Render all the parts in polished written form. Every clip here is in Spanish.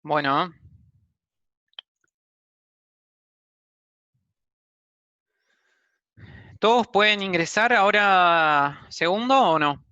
Bueno, ¿todos pueden ingresar ahora segundo o no?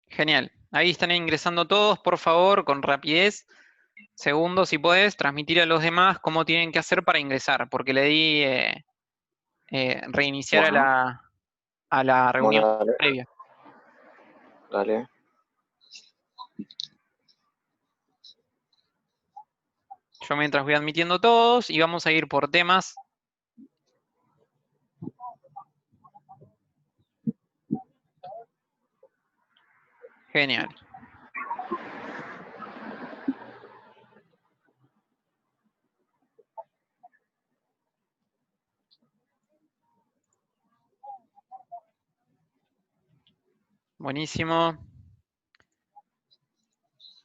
Genial. Ahí están ingresando todos, por favor, con rapidez. Segundo, si puedes, transmitir a los demás cómo tienen que hacer para ingresar, porque le di reiniciar a Bueno, la reunión bueno, dale, previa. dale. Yo mientras voy admitiendo todos y vamos a ir por temas. Genial. Buenísimo.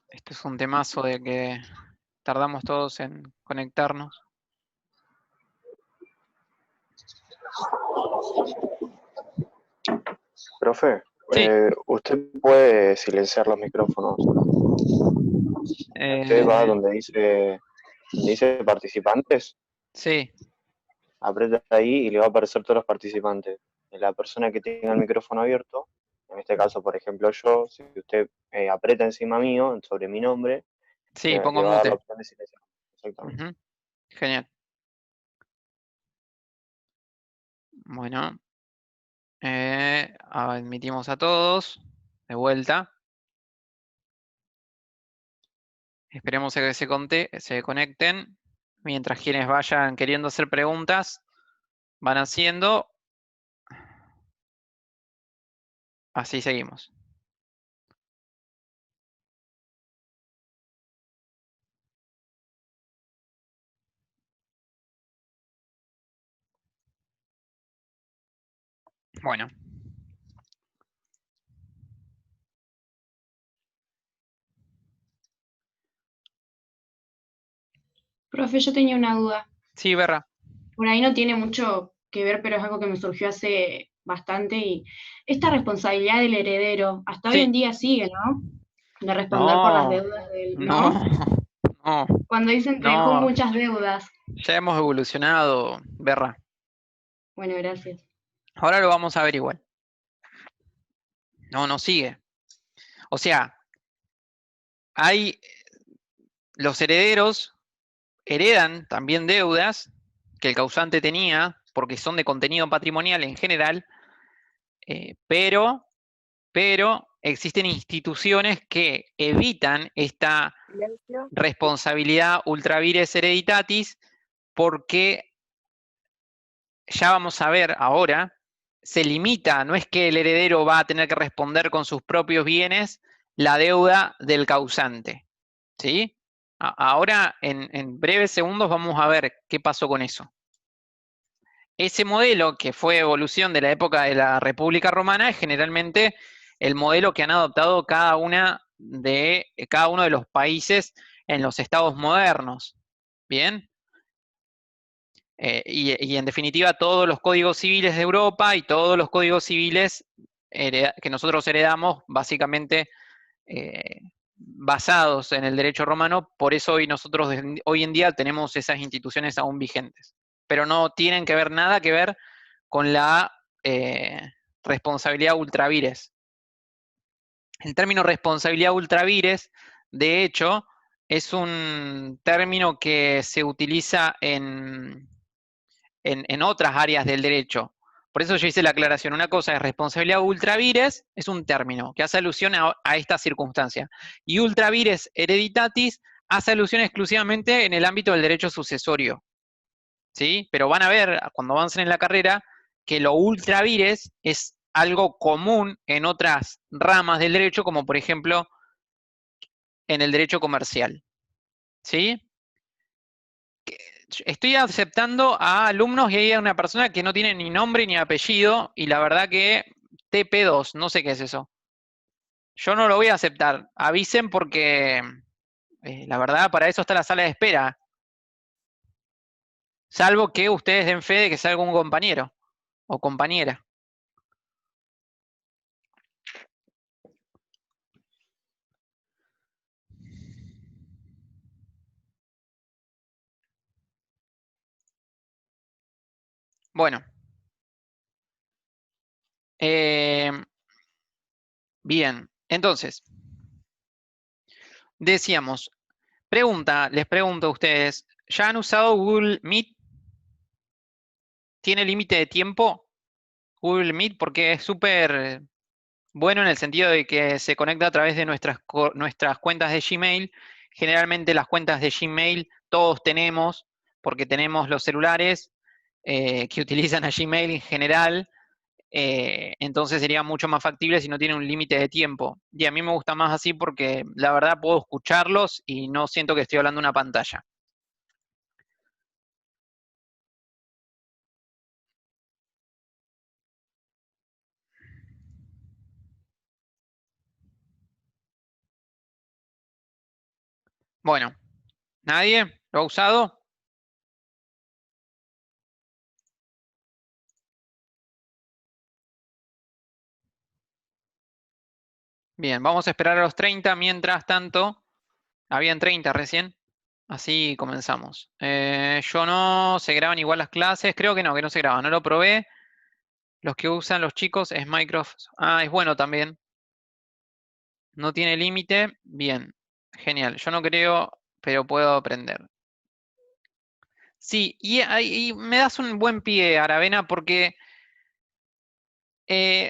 Este es un temazo de que tardamos todos en conectarnos. Profe, Sí. ¿usted puede silenciar los micrófonos? Usted va donde dice participantes, Sí. aprieta ahí y le va a aparecer todos los participantes. La persona que tenga el micrófono abierto, en este caso, por ejemplo, yo, si usted aprieta encima mío, sobre mi nombre, Sí, le pongo va a dar la mute. opción de silenciar. Exactamente. Ujú. Genial. Bueno, admitimos a todos. De vuelta. Esperemos a que se conecten. Mientras quienes vayan queriendo hacer preguntas, van haciendo. Así seguimos. Bueno, Profe, yo tenía una duda. sí, Berra. Por ahí no tiene mucho que ver, pero es algo que me surgió hace bastante. Y esta responsabilidad del heredero, hasta hoy en Sí. día sigue, ¿no? De responder por las No, deudas del, no, ¿no? no, Cuando dicen te dejó no. muchas deudas. Ya hemos evolucionado, Berra. Bueno, gracias. Ahora lo vamos a ver igual. No, no sigue. O sea, hay los herederos heredan también deudas que el causante tenía porque son de contenido patrimonial en general, pero existen instituciones que evitan esta responsabilidad ultra vires hereditatis porque ya vamos a ver ahora, se limita, no es que el heredero va a tener que responder con sus propios bienes la deuda del causante, ¿sí? Ahora, en breves segundos, vamos a ver qué pasó con eso. Ese modelo, que fue evolución de la época de la República Romana, es generalmente el modelo que han adoptado cada uno de los países en los estados modernos. ¿Bien? Y en definitiva, todos los códigos civiles de Europa y todos los códigos civiles que nosotros heredamos, básicamente basados en el derecho romano, por eso hoy en día tenemos esas instituciones aún vigentes. Pero no tienen que ver nada que ver con la responsabilidad ultravires. El término responsabilidad ultravires, de hecho, es un término que se utiliza en otras áreas del derecho. Por eso yo hice la aclaración. Una cosa es responsabilidad ultravires, es un término que hace alusión a esta circunstancia. Y ultravires hereditatis hace alusión exclusivamente en el ámbito del derecho sucesorio. ¿Sí? Pero van a ver, cuando avancen en la carrera, que lo ultravires es algo común en otras ramas del derecho, como por ejemplo en el derecho comercial. ¿Sí? estoy aceptando a alumnos y hay una persona que no tiene ni nombre ni apellido y la verdad que TP2, no sé qué es eso. Yo no lo voy a aceptar. Avisen porque la verdad para eso está la sala de espera. Salvo que ustedes den fe de que sea algún compañero o compañera. Bueno. Bien, entonces, decíamos, les pregunto a ustedes, ¿ya han usado Google Meet? ¿Tiene límite de tiempo Google Meet? Porque es súper bueno en el sentido de que se conecta a través de nuestras cuentas de Gmail. Generalmente las cuentas de Gmail todos tenemos, porque tenemos los celulares que utilizan a Gmail en general. Entonces sería mucho más factible si no tiene un límite de tiempo. Y a mí me gusta más así porque la verdad puedo escucharlos y no siento que estoy hablando en una pantalla. Bueno, ¿nadie lo ha usado? Bien, vamos a esperar a los 30. Mientras tanto, habían 30 recién. Así comenzamos. Yo no, se graban igual las clases. Creo que no se graban. No lo probé. Los que usan los chicos es Microsoft. Ah, es bueno también. No tiene límite. Bien, genial. Yo no creo, pero puedo aprender. Sí, y me das un buen pie, Aravena, porque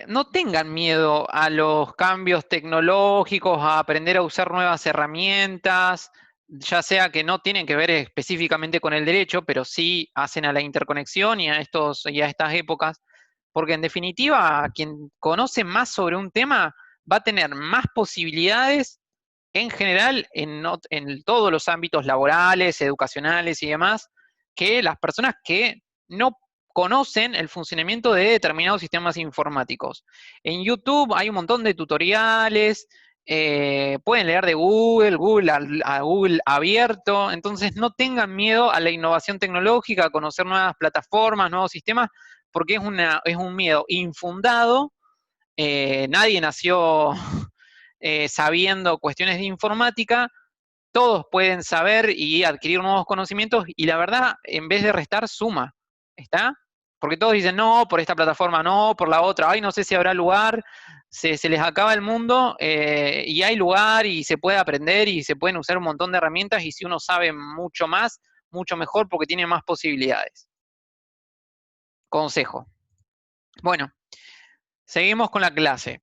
no tengan miedo a los cambios tecnológicos, a aprender a usar nuevas herramientas, ya sea que no tienen que ver específicamente con el derecho, pero sí hacen a la interconexión y a estas épocas, porque en definitiva, quien conoce más sobre un tema va a tener más posibilidades en general en todos los ámbitos laborales, educacionales y demás, que las personas que no conocen el funcionamiento de determinados sistemas informáticos. En YouTube hay un montón de tutoriales, pueden leer de a Google abierto, entonces no tengan miedo a la innovación tecnológica, a conocer nuevas plataformas, nuevos sistemas, porque es un miedo infundado. Nadie nació sabiendo cuestiones de informática, todos pueden saber y adquirir nuevos conocimientos y la verdad, en vez de restar, suma. ¿Está? Porque todos dicen, no, por esta plataforma no, por la otra, ay, no sé si habrá lugar, se les acaba el mundo y hay lugar y se puede aprender y se pueden usar un montón de herramientas y si uno sabe mucho más, mucho mejor porque tiene más posibilidades. Consejo. Bueno, seguimos con la clase.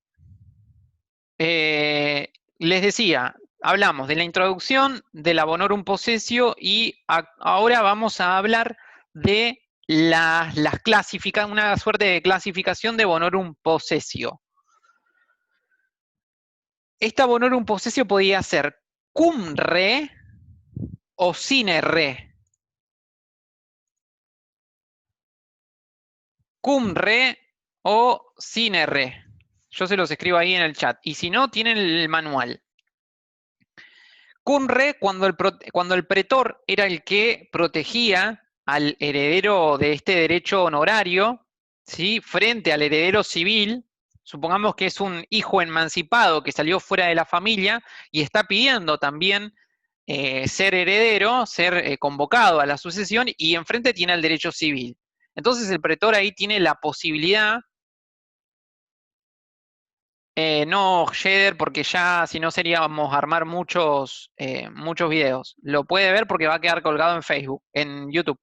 Les decía, hablamos de la introducción del Bonorum Possessio y ahora vamos a hablar de una suerte de clasificación de Bonorum Possessio. Esta Bonorum Possessio podía ser cum re o sine re. Cum re o sine re. Yo se los escribo ahí en el chat. Y si no, tienen el manual. Cum re cuando el pretor era el que protegía al heredero de este derecho honorario, ¿sí? Frente al heredero civil. Supongamos que es un hijo emancipado que salió fuera de la familia y está pidiendo también ser heredero, ser convocado a la sucesión y enfrente tiene el derecho civil. Entonces el pretor ahí tiene la posibilidad, no shader porque ya si no seríamos armar muchos videos. Lo puede ver porque va a quedar colgado en Facebook, en YouTube.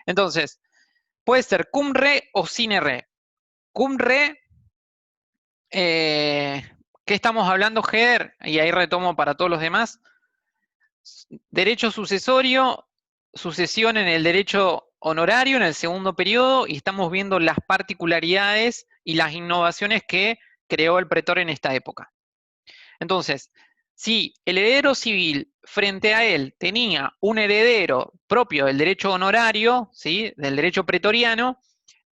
Entonces, puede ser cum re o sine re. Cum re, ¿qué estamos hablando, header? Y ahí retomo para todos los demás. Derecho sucesorio, sucesión en el derecho honorario en el segundo periodo y estamos viendo las particularidades y las innovaciones que creó el pretor en esta época. Entonces, si el heredero civil frente a él tenía un heredero propio del derecho honorario, ¿sí? Del derecho pretoriano,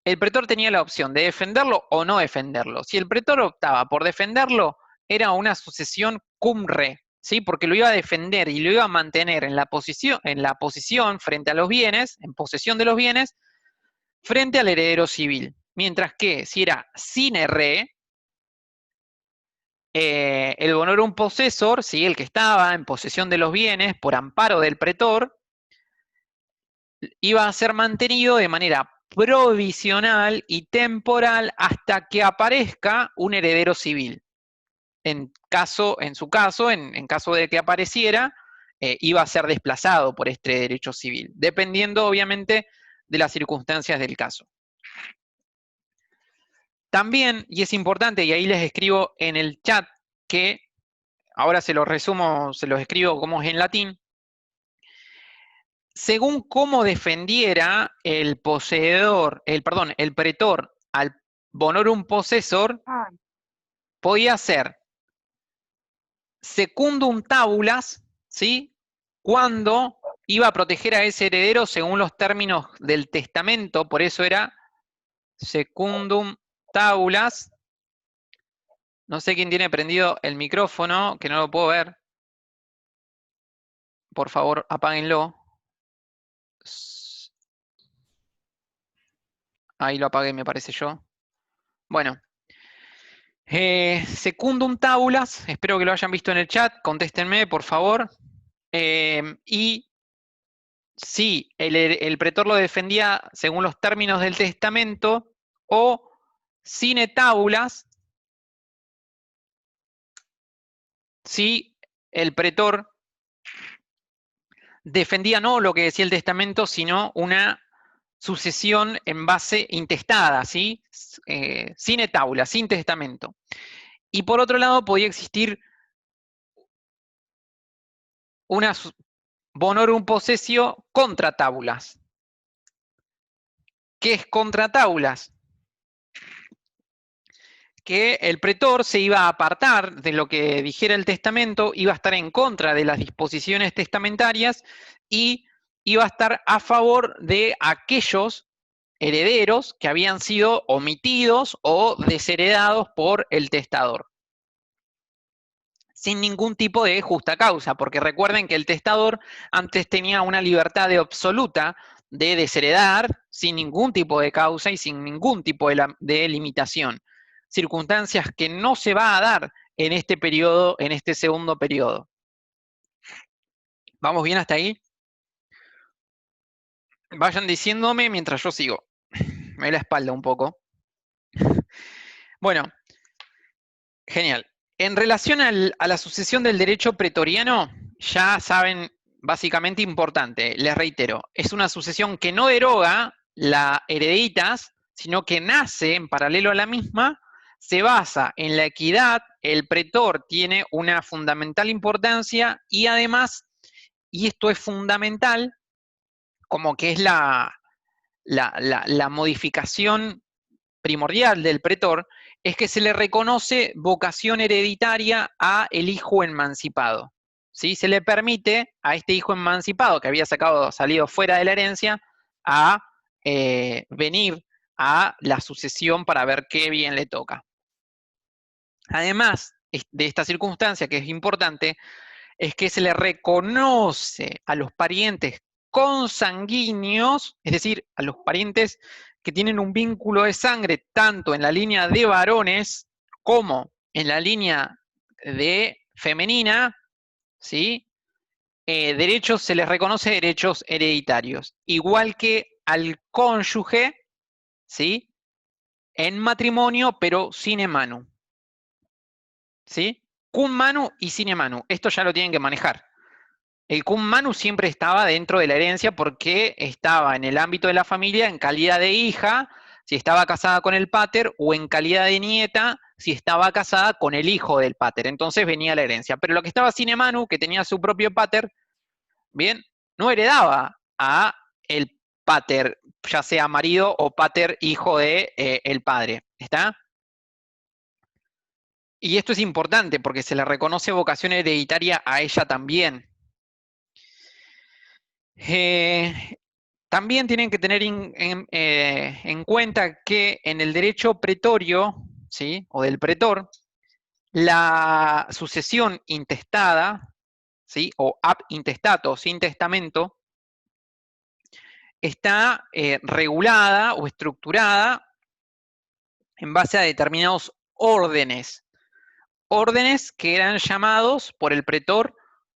el pretor tenía la opción de defenderlo o no defenderlo. Si el pretor optaba por defenderlo, era una sucesión cum re, ¿sí? Porque lo iba a defender y lo iba a mantener en la posición frente a los bienes, en posesión de los bienes, frente al heredero civil. Mientras que si era sine re, el bonorum possessor, ¿sí? El que estaba en posesión de los bienes por amparo del pretor, iba a ser mantenido de manera provisional y temporal hasta que aparezca un heredero civil. En su caso, en caso de que apareciera, iba a ser desplazado por este derecho civil, dependiendo obviamente de las circunstancias del caso. También, y es importante, y ahí les escribo en el chat, que ahora se los resumo, se los escribo como es en latín, según cómo defendiera el pretor al bonorum possessor, podía ser secundum tabulas, ¿sí? Cuando iba a proteger a ese heredero según los términos del testamento, por eso era secundum tabulas. No sé quién tiene prendido el micrófono, que no lo puedo ver. Por favor, apáguenlo. Ahí lo apagué, me parece yo. Bueno. Secundum tabulas, espero que lo hayan visto en el chat, contéstenme, por favor. Y si el pretor lo defendía según los términos del testamento, o sine tabulas, si el pretor defendía no lo que decía el testamento, sino una sucesión en base intestada, ¿sí? Sine tabula, sin testamento. Y por otro lado, podía existir una bonorum possessio contra tabulas. ¿Qué es contra tabulas? Que el pretor se iba a apartar de lo que dijera el testamento, iba a estar en contra de las disposiciones testamentarias y iba a estar a favor de aquellos herederos que habían sido omitidos o desheredados por el testador, sin ningún tipo de justa causa, porque recuerden que el testador antes tenía una libertad absoluta de desheredar sin ningún tipo de causa y sin ningún tipo de limitación. Circunstancias que no se va a dar en este periodo, en este segundo periodo. ¿Vamos bien hasta ahí? Vayan diciéndome mientras yo sigo. Me da la espalda un poco. Bueno, genial. En relación a la sucesión del derecho pretoriano, ya saben, básicamente importante, les reitero, es una sucesión que no deroga la hereditas, sino que nace en paralelo a la misma, se basa en la equidad, el pretor tiene una fundamental importancia y además, y esto es fundamental, como que es la modificación primordial del pretor, es que se le reconoce vocación hereditaria a el hijo emancipado. ¿Sí? Se le permite a este hijo emancipado que había salido fuera de la herencia a venir a la sucesión para ver qué bien le toca. Además de esta circunstancia que es importante, es que se le reconoce a los parientes consanguíneos, es decir, a los parientes que tienen un vínculo de sangre tanto en la línea de varones como en la línea de femenina, ¿sí? Derechos, se les reconoce derechos hereditarios, igual que al cónyuge, ¿sí? En matrimonio, pero sine manu, ¿sí? Cum manu y sine manu, esto ya lo tienen que manejar. El cum manu siempre estaba dentro de la herencia porque estaba en el ámbito de la familia en calidad de hija, si estaba casada con el pater, o en calidad de nieta, si estaba casada con el hijo del pater. Entonces venía la herencia. Pero lo que estaba sine manu, que tenía su propio pater, bien, no heredaba a el pater, ya sea marido o pater hijo de el padre. ¿Está? Y esto es importante porque se le reconoce vocación hereditaria a ella también. También tienen que tener en cuenta que en el derecho pretorio, ¿sí? O del pretor, la sucesión intestada, ¿sí? O ab intestato, sin testamento, está regulada o estructurada en base a determinados órdenes. Órdenes que eran llamados por el pretor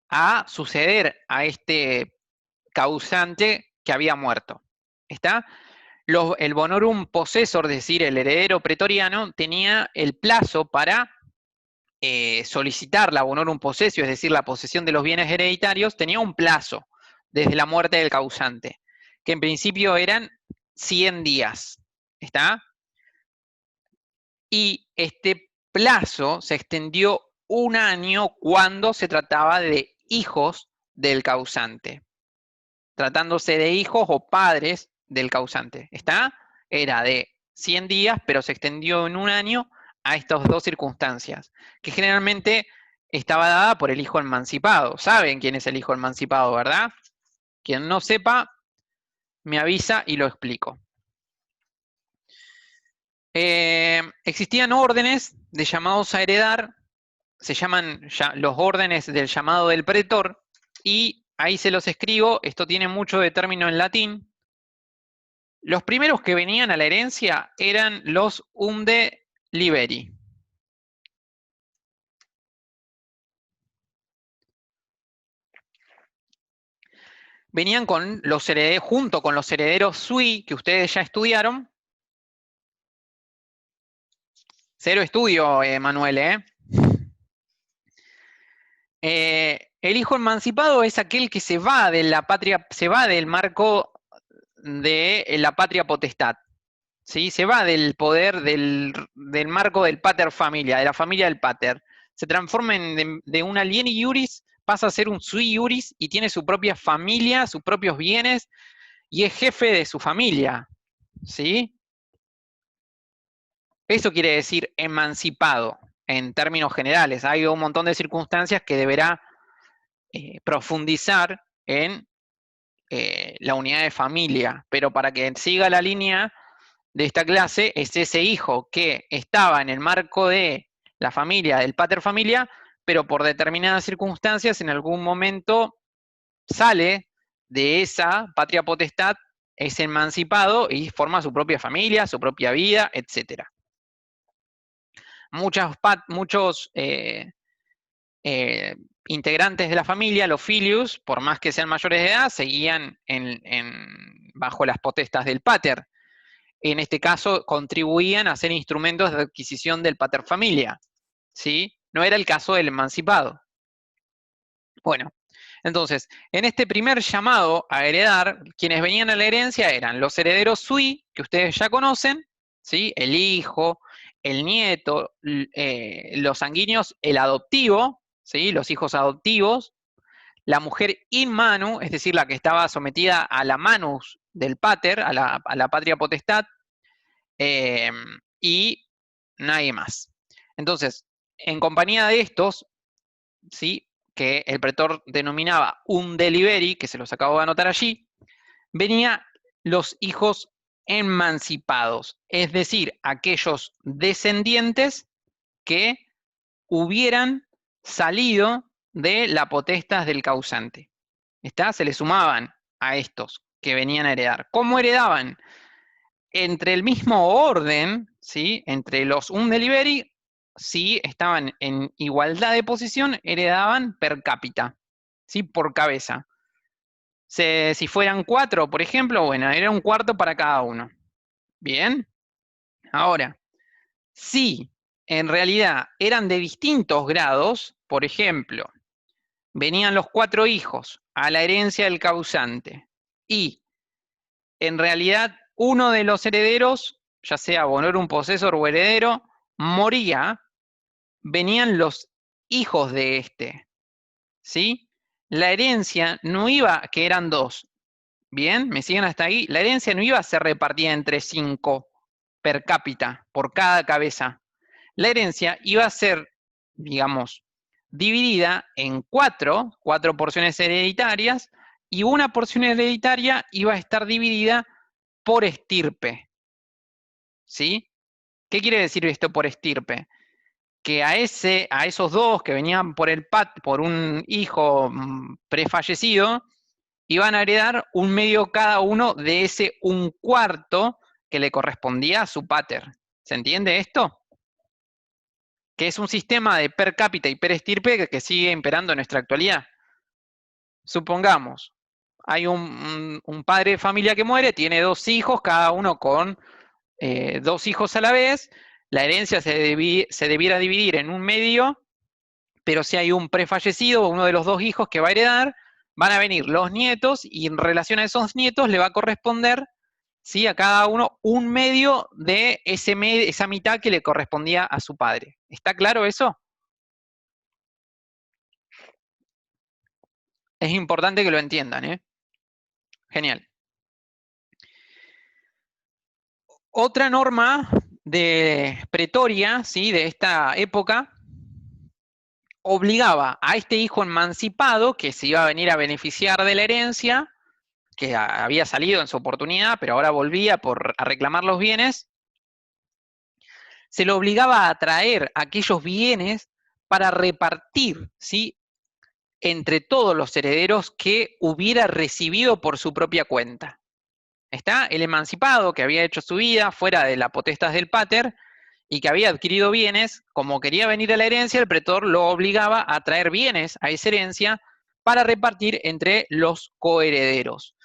a suceder a este causante que había muerto. ¿Está? El bonorum possessor, es decir, el heredero pretoriano, tenía el plazo para solicitar la bonorum possessio, es decir, la posesión de los bienes hereditarios, tenía un plazo desde la muerte del causante, que en principio eran 100 días. ¿Está? Y este plazo se extendió un año cuando se trataba de hijos del causante. Tratándose de hijos o padres del causante. ¿Está? Era de 100 días, pero se extendió en un año a estas dos circunstancias, que generalmente estaba dada por el hijo emancipado. ¿Saben quién es el hijo emancipado, verdad? Quien no sepa, me avisa y lo explico. Existían órdenes de llamados a heredar, se llaman los órdenes del llamado del pretor, y ahí se los escribo, esto tiene mucho de término en latín. Los primeros que venían a la herencia eran los unde liberi. Venían con los herederos, junto con los herederos sui, que ustedes ya estudiaron. Cero estudio, Manuel, el hijo emancipado es aquel que se va de la patria, se va del marco de la patria potestad. ¿Sí? Se va del poder del marco del pater familia, de la familia del pater. Se transforma de un alieni iuris, pasa a ser un sui iuris y tiene su propia familia, sus propios bienes y es jefe de su familia. ¿Sí? Eso quiere decir emancipado en términos generales. Hay un montón de circunstancias que deberá profundizar en la unidad de familia, pero para que siga la línea de esta clase es ese hijo que estaba en el marco de la familia, del pater familia, pero por determinadas circunstancias en algún momento sale de esa patria potestad, es emancipado y forma su propia familia, su propia vida, etc. Muchos integrantes de la familia, los filius, por más que sean mayores de edad, seguían bajo las potestas del pater. En este caso, contribuían a ser instrumentos de adquisición del pater familia. ¿Sí? No era el caso del emancipado. Bueno, entonces, en este primer llamado a heredar, quienes venían a la herencia eran los herederos sui, que ustedes ya conocen, ¿sí? El hijo, el nieto, los sanguíneos, el adoptivo, ¿sí? Los hijos adoptivos, la mujer in manu, es decir, la que estaba sometida a la manus del pater, a la patria potestad, y nadie más. Entonces, en compañía de estos, ¿sí? Que el pretor denominaba un deliberi, que se los acabo de anotar allí, venía los hijos emancipados, es decir, aquellos descendientes que hubieran salido de la potestas del causante. ¿Está? Se le sumaban a estos que venían a heredar. ¿Cómo heredaban? Entre el mismo orden, ¿sí? Entre los undeliberi, si estaban en igualdad de posición, heredaban per cápita, ¿sí? Por cabeza. Si fueran 4, por ejemplo, bueno, era un cuarto para cada uno. Bien. Ahora, si en realidad eran de distintos grados, por ejemplo, venían los 4 hijos a la herencia del causante y en realidad uno de los herederos, ya sea bonorum possessor o heredero, moría, venían los hijos de este, ¿sí? La herencia no iba, que eran 2, ¿bien? ¿Me siguen hasta ahí? La herencia no iba a ser repartida entre 5 per cápita, por cada cabeza. La herencia iba a ser, digamos, dividida en 4 porciones hereditarias, y una porción hereditaria iba a estar dividida por estirpe. ¿Sí? ¿Qué quiere decir esto por estirpe? Que a esos dos que venían por un hijo prefallecido, iban a heredar un medio cada uno de ese un cuarto que le correspondía a su pater. ¿Se entiende esto? Que es un sistema de per cápita y per estirpe que sigue imperando en nuestra actualidad. Supongamos, hay un padre de familia que muere, tiene 2 hijos, cada uno con 2 hijos a la vez, la herencia se debiera dividir en un medio, pero si hay un prefallecido, uno de los 2 hijos que va a heredar, van a venir los nietos y en relación a esos nietos le va a corresponder, ¿sí?, a cada uno un medio de esa mitad que le correspondía a su padre. ¿Está claro eso? Es importante que lo entiendan, ¿eh? Genial. Otra norma de pretoria, ¿sí?, de esta época, obligaba a este hijo emancipado, que se iba a venir a beneficiar de la herencia, que había salido en su oportunidad, pero ahora volvía a reclamar los bienes, se lo obligaba a traer aquellos bienes para repartir, ¿sí?, entre todos los herederos que hubiera recibido por su propia cuenta. Está el emancipado que había hecho su vida fuera de la potestad del pater y que había adquirido bienes. Como quería venir a la herencia, el pretor lo obligaba a traer bienes a esa herencia para repartir entre los coherederos.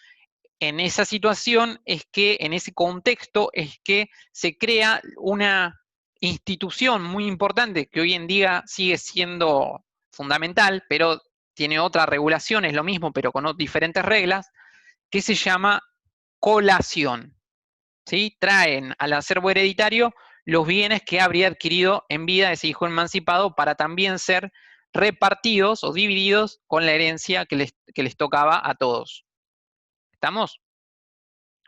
En esa situación en ese contexto es que se crea una institución muy importante que hoy en día sigue siendo fundamental, pero tiene otra regulación, es lo mismo, pero con diferentes reglas, que se llama colación. ¿Sí? Traen al acervo hereditario los bienes que habría adquirido en vida ese hijo emancipado para también ser repartidos o divididos con la herencia que les tocaba a todos. ¿Estamos?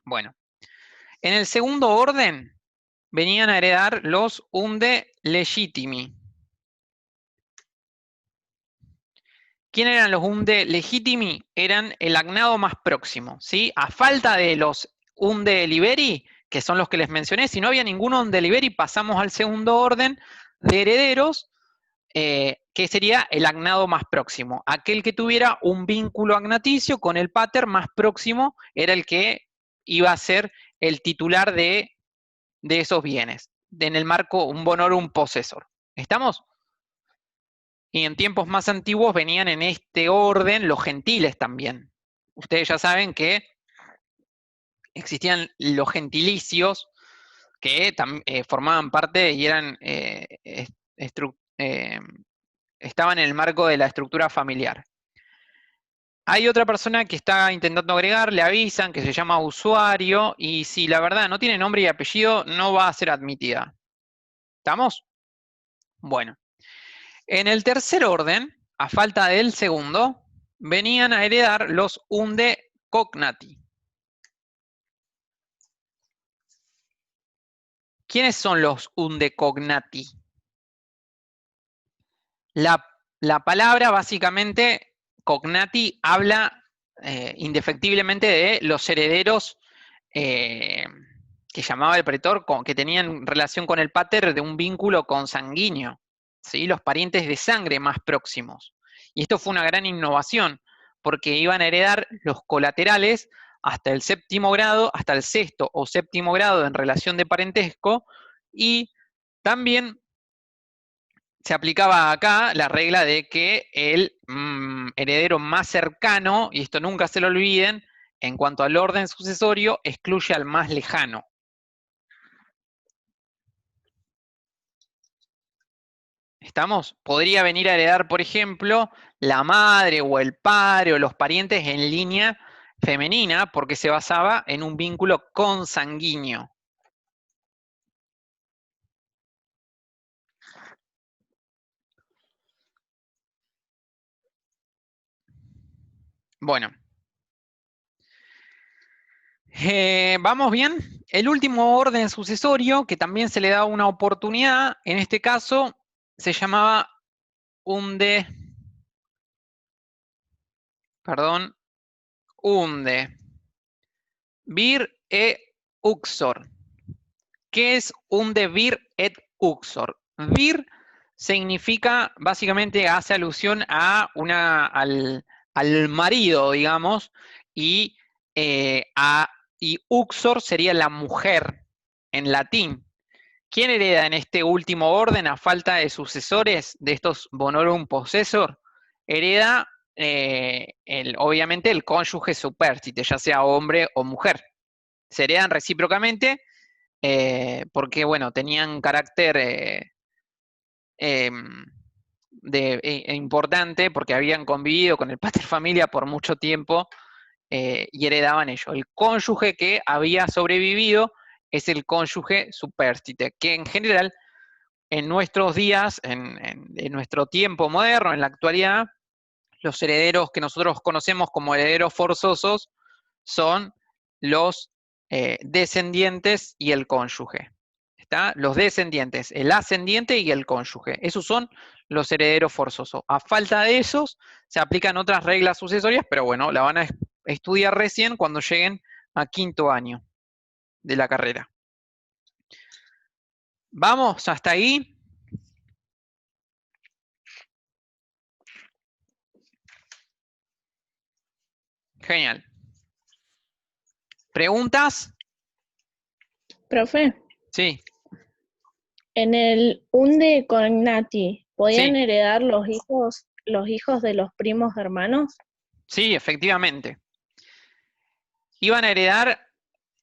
Bueno, en el segundo orden venían a heredar los unde legitimi. ¿Quién eran los unde legitimi? Eran el agnado más próximo, ¿sí? A falta de los unde liberi, que son los que les mencioné, si no había ningún unde liberi, pasamos al segundo orden de herederos, que sería el agnado más próximo. Aquel que tuviera un vínculo agnaticio con el pater más próximo era el que iba a ser el titular de esos bienes. En el marco, un bonorum possessor. ¿Estamos? Y en tiempos más antiguos venían en este orden los gentiles también. Ustedes ya saben que existían los gentilicios que formaban parte y estaban en el marco de la estructura familiar. Hay otra persona que está intentando agregar, le avisan que se llama usuario y si la verdad no tiene nombre y apellido no va a ser admitida. ¿Estamos? Bueno. En el tercer orden, a falta del segundo, venían a heredar los unde cognati. ¿Quiénes son los unde cognati? La palabra básicamente, cognati, habla indefectiblemente de los herederos que llamaba el pretor, que tenían relación con el pater de un vínculo consanguíneo. ¿Sí? Los parientes de sangre más próximos. Y esto fue una gran innovación, porque iban a heredar los colaterales hasta el séptimo grado, hasta el sexto o séptimo grado en relación de parentesco, y también se aplicaba acá la regla de que el heredero más cercano, y esto nunca se lo olviden, en cuanto al orden sucesorio, excluye al más lejano. ¿Estamos? Podría venir a heredar, por ejemplo, la madre o el padre o los parientes en línea femenina porque se basaba en un vínculo consanguíneo. Bueno. ¿Vamos bien? El último orden sucesorio, que también se le da una oportunidad, en este caso se llamaba unde unde. Vir e uxor. ¿Qué es unde vir et uxor? Vir significa, básicamente hace alusión a al marido, digamos, y, y uxor sería la mujer en latín. ¿Quién hereda en este último orden a falta de sucesores de estos bonorum possessor? Hereda, obviamente, el cónyuge supérstite, ya sea hombre o mujer. Se heredan recíprocamente porque, bueno, tenían carácter importante porque habían convivido con el paterfamilia por mucho tiempo y heredaban ello. El cónyuge que había sobrevivido es el cónyuge supérstite, que en general en nuestros días, en nuestro tiempo moderno, en la actualidad, los herederos que nosotros conocemos como herederos forzosos son los descendientes y el cónyuge. ¿Está? Los descendientes, el ascendiente y el cónyuge. Esos son los herederos forzosos. A falta de esos, se aplican otras reglas sucesorias, pero bueno, la van a estudiar recién cuando lleguen a quinto año de la carrera. ¿Vamos hasta ahí? Genial. ¿Preguntas? Profe, Sí. en el unde cognati, ¿podían Sí. heredar los hijos de los primos hermanos? Sí, efectivamente. Iban a heredar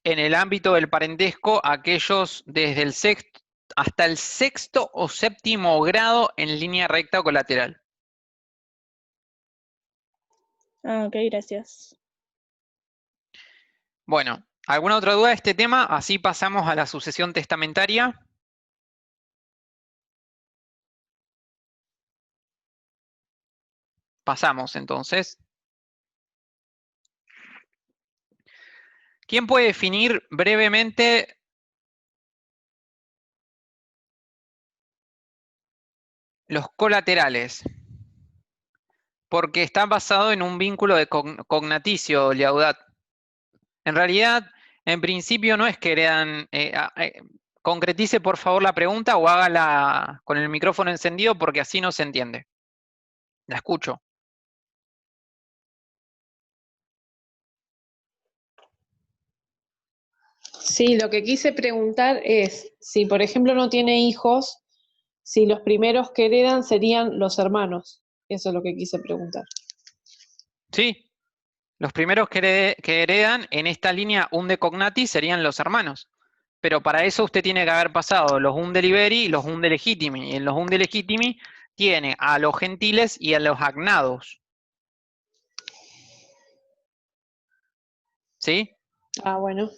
en el ámbito del parentesco aquellos desde el sexto hasta el sexto o séptimo grado en línea recta o colateral. Ah, ok, gracias. Bueno, ¿alguna otra duda de este tema? Así pasamos a la sucesión testamentaria. Pasamos entonces. ¿Quién puede definir brevemente los colaterales? Porque está basado en un vínculo de cognaticio, Liaudat. En realidad, en principio no es que heredan. Concretice por favor la pregunta o hágala con el micrófono encendido porque así no se entiende. La escucho. Sí, lo que quise preguntar es si, por ejemplo, no tiene hijos, si los primeros que heredan serían los hermanos. Eso es lo que quise preguntar. Sí, los primeros que heredan en esta línea unde cognati serían los hermanos. Pero para eso usted tiene que haber pasado los unde liberi y los unde legitimi. Y en los unde legitimi tiene a los gentiles y a los agnados. ¿Sí? Ah, bueno.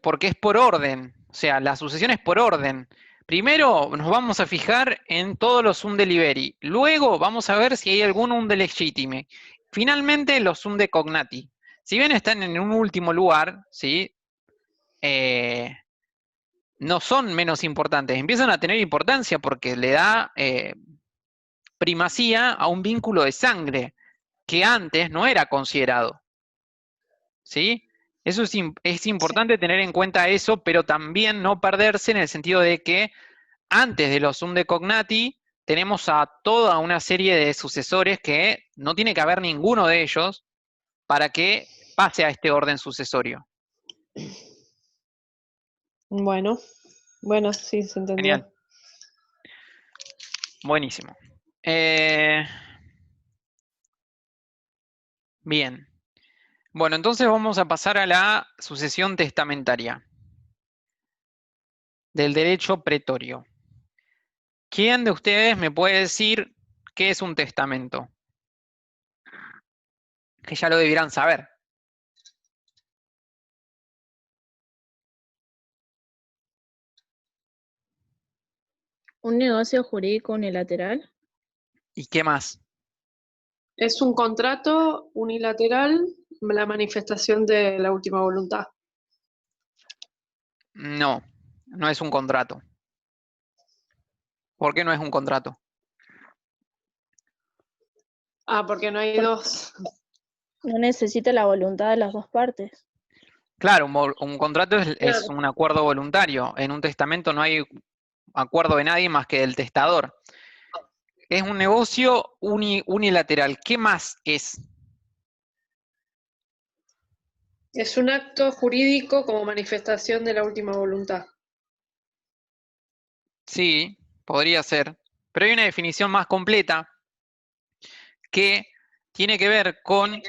Porque es por orden. O sea, la sucesión es por orden. Primero nos vamos a fijar en todos los unde liberi. Luego vamos a ver si hay algún unde legitime. Finalmente los unde cognati. Si bien están en un último lugar, ¿sí? No son menos importantes. Empiezan a tener importancia porque le da primacía a un vínculo de sangre que antes no era considerado. ¿Sí? Eso es importante tener en cuenta eso, pero también no perderse en el sentido de que antes de los unde cognati tenemos a toda una serie de sucesores que no tiene que haber ninguno de ellos para que pase a este orden sucesorio. Bueno, sí, se entendió. Genial. Buenísimo. Bien. Bueno, entonces vamos a pasar a la sucesión testamentaria del derecho pretorio. ¿Quién de ustedes me puede decir qué es un testamento? Que ya lo deberán saber. ¿Un negocio jurídico unilateral? ¿Y qué más? Es un contrato unilateral, la manifestación de la última voluntad. No, no es un contrato. ¿Por qué no es un contrato? Ah, porque no hay dos. No necesita la voluntad de las dos partes. Claro, un contrato es Claro. un acuerdo voluntario. En un testamento no hay acuerdo de nadie más que del testador. Es un negocio unilateral. ¿Qué más es? Es un acto jurídico como manifestación de la última voluntad. Sí, podría ser. Pero hay una definición más completa que tiene que ver con,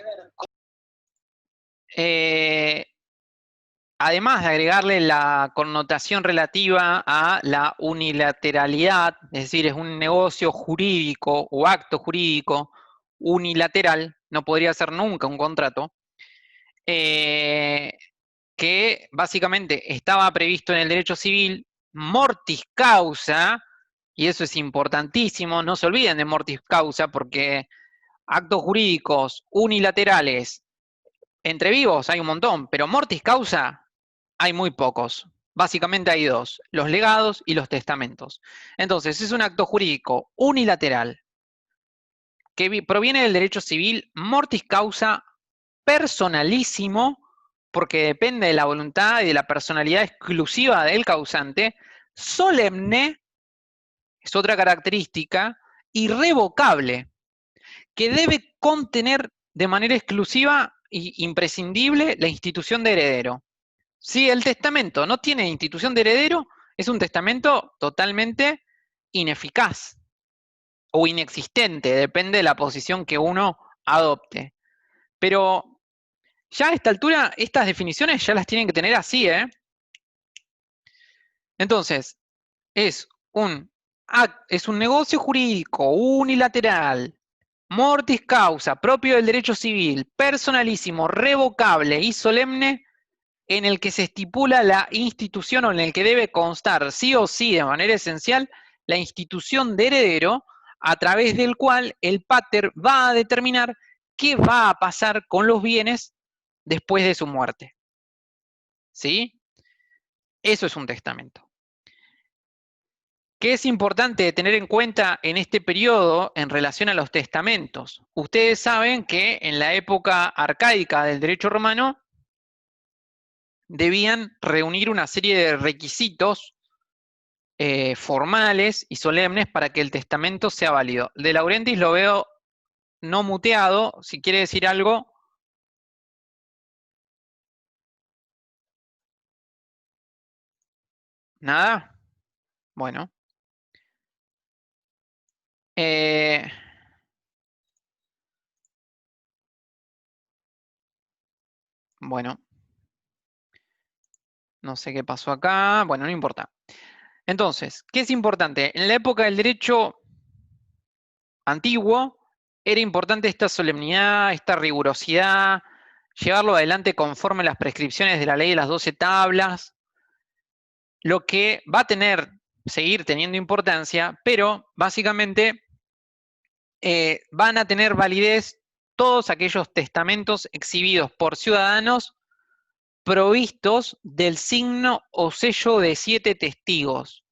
además de agregarle la connotación relativa a la unilateralidad, es decir, es un negocio jurídico o acto jurídico unilateral, no podría ser nunca un contrato, que básicamente estaba previsto en el derecho civil mortis causa, y eso es importantísimo, no se olviden de mortis causa porque actos jurídicos unilaterales entre vivos hay un montón, pero mortis causa hay muy pocos. Básicamente hay dos, los legados y los testamentos. Entonces, es un acto jurídico unilateral que proviene del derecho civil, mortis causa, personalísimo, porque depende de la voluntad y de la personalidad exclusiva del causante, solemne, es otra característica, irrevocable, que debe contener de manera exclusiva e imprescindible la institución de heredero. Si el testamento no tiene institución de heredero, es un testamento totalmente ineficaz o inexistente, depende de la posición que uno adopte. Pero ya a esta altura, estas definiciones ya las tienen que tener así, ¿eh? Entonces, es un negocio jurídico unilateral, mortis causa, propio del derecho civil, personalísimo, revocable y solemne, en el que se estipula la institución o en el que debe constar sí o sí de manera esencial la institución de heredero a través del cual el pater va a determinar qué va a pasar con los bienes después de su muerte. ¿Sí? Eso es un testamento. ¿Qué es importante tener en cuenta en este periodo en relación a los testamentos? Ustedes saben que en la época arcaica del derecho romano debían reunir una serie de requisitos formales y solemnes para que el testamento sea válido. De Laurentiis lo veo no muteado, si quiere decir algo. ¿Nada? Bueno. Bueno. No sé qué pasó acá. Bueno, no importa. Entonces, ¿qué es importante? En la época del derecho antiguo, era importante esta solemnidad, esta rigurosidad, llevarlo adelante conforme a las prescripciones de la ley de las 12 tablas, lo que va a seguir teniendo importancia, pero básicamente van a tener validez todos aquellos testamentos exhibidos por ciudadanos provistos del signo o sello de 7 testigos.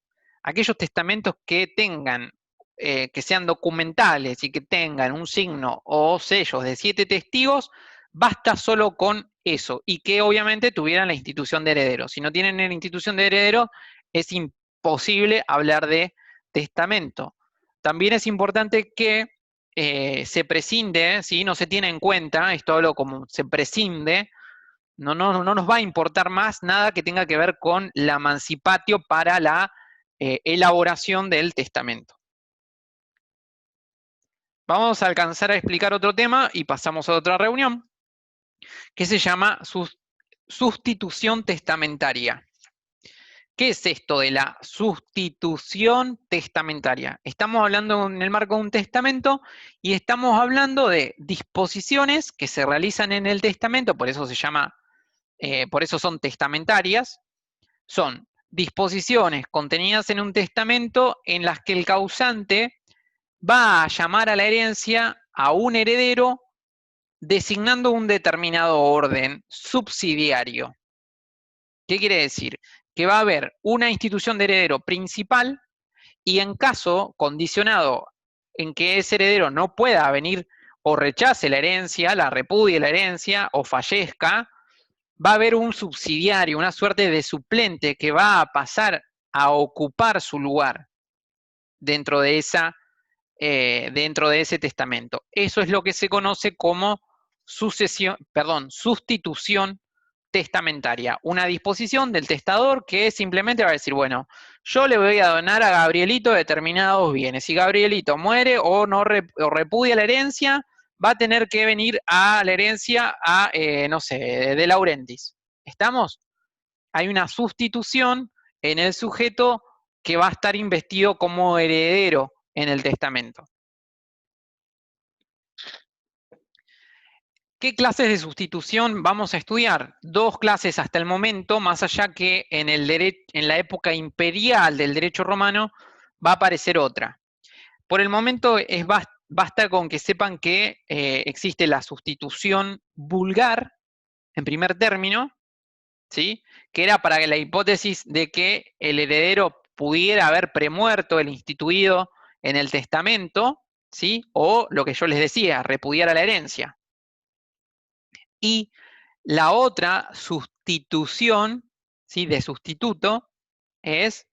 Aquellos testamentos que tengan, que sean documentales y que tengan un signo o sellos de 7 testigos, basta solo con eso, y que obviamente tuvieran la institución de heredero. Si no tienen la institución de heredero, es imposible hablar de testamento. También es importante que se prescinde, ¿sí? No se tiene en cuenta, esto hablo como se prescinde, no nos va a importar más nada que tenga que ver con la mancipatio para la elaboración del testamento. Vamos a alcanzar a explicar otro tema y pasamos a otra reunión, que se llama sustitución testamentaria. ¿Qué es esto de la sustitución testamentaria? Estamos hablando en el marco de un testamento y estamos hablando de disposiciones que se realizan en el testamento, por eso se llama, por eso son testamentarias. Son disposiciones contenidas en un testamento en las que el causante va a llamar a la herencia a un heredero designando un determinado orden subsidiario. ¿Qué quiere decir? Que va a haber una institución de heredero principal y en caso condicionado en que ese heredero no pueda venir o rechace la herencia, la repudie la herencia, o fallezca, va a haber un subsidiario, una suerte de suplente que va a pasar a ocupar su lugar dentro de ese testamento. Eso es lo que se conoce como sustitución testamentaria. Una disposición del testador que simplemente va a decir, bueno, yo le voy a donar a Gabrielito determinados bienes. Si Gabrielito muere o no o repudia la herencia, va a tener que venir a la herencia a, no sé, de Laurentis. ¿Estamos? Hay una sustitución en el sujeto que va a estar investido como heredero en el testamento. ¿Qué clases de sustitución vamos a estudiar? 2 clases hasta el momento, más allá que en la época imperial del derecho romano va a aparecer otra. Por el momento basta con que sepan que existe la sustitución vulgar, en primer término, ¿sí? Que era para la hipótesis de que el heredero pudiera haber premuerto el instituido en el testamento, ¿sí? O lo que yo les decía, repudiara la herencia. Y la otra sustitución, ¿sí? De sustituto es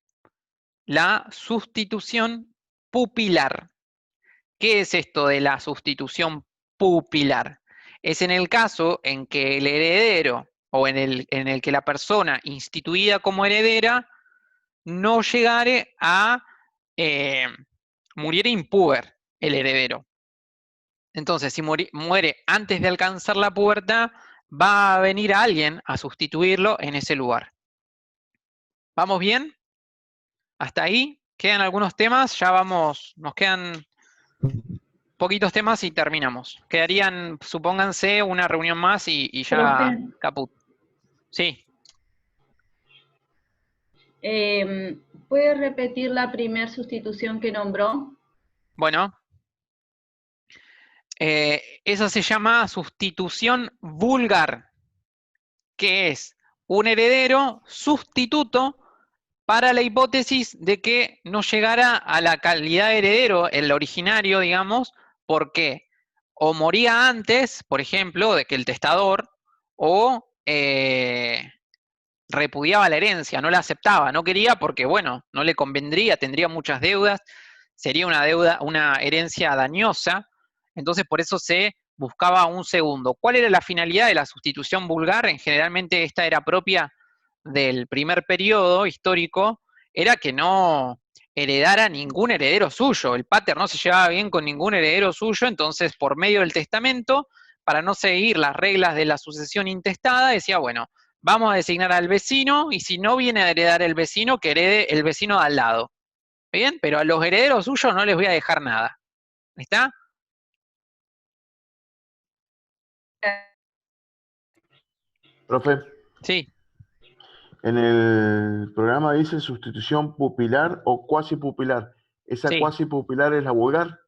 la sustitución pupilar. ¿Qué es esto de la sustitución pupilar? Es en el caso en que el heredero o en el que la persona instituida como heredera no llegare a muriera impúber el heredero. Entonces, si muere antes de alcanzar la pubertad, va a venir alguien a sustituirlo en ese lugar. ¿Vamos bien? ¿Hasta ahí? ¿Quedan algunos temas? Ya vamos, nos quedan poquitos temas y terminamos. Quedarían, supónganse, una reunión más y ya Profe. caput. Sí. ¿Puede repetir la primera sustitución que nombró? Bueno. Esa se llama sustitución vulgar, que es un heredero sustituto para la hipótesis de que no llegara a la calidad de heredero, el originario, digamos, porque o moría antes, por ejemplo, de que el testador, o repudiaba la herencia, no la aceptaba, no quería porque, bueno, no le convendría, tendría muchas deudas, sería una herencia dañosa, entonces por eso se buscaba un segundo. ¿Cuál era la finalidad de la sustitución vulgar? Generalmente esta era propia del primer periodo histórico, era que no heredara ningún heredero suyo, el pater no se llevaba bien con ningún heredero suyo, entonces por medio del testamento, para no seguir las reglas de la sucesión intestada, decía, bueno, vamos a designar al vecino, y si no viene a heredar el vecino, que herede el vecino de al lado. ¿Bien? Pero a los herederos suyos no les voy a dejar nada. ¿Está? Profe, Sí. en el programa dice sustitución pupilar o cuasi pupilar. ¿Esa Sí. cuasi pupilar es la vulgar?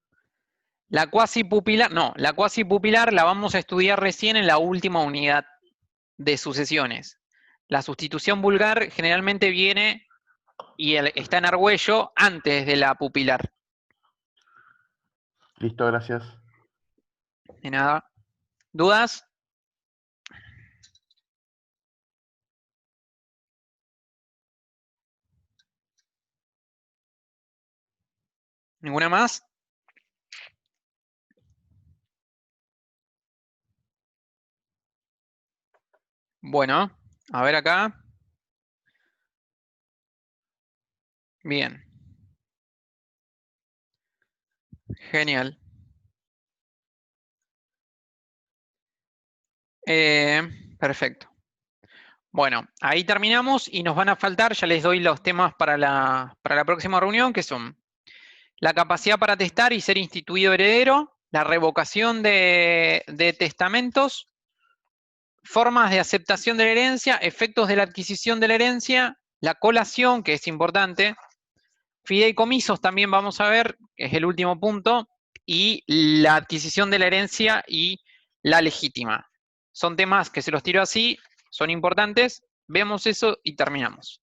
La cuasi pupilar, no, la cuasi pupilar la vamos a estudiar recién en la última unidad de sucesiones. La sustitución vulgar generalmente viene y está en Argüello antes de la pupilar. Listo, gracias. De nada. ¿Dudas? ¿Ninguna más? Bueno, a ver acá. Bien. Genial. Perfecto. Bueno, ahí terminamos y nos van a faltar, ya les doy los temas para la próxima reunión, que son la capacidad para testar y ser instituido heredero, la revocación de testamentos, formas de aceptación de la herencia, efectos de la adquisición de la herencia, la colación, que es importante, fideicomisos también vamos a ver, que es el último punto, y la adquisición de la herencia y la legítima. Son temas que se los tiro así, son importantes, vemos eso y terminamos.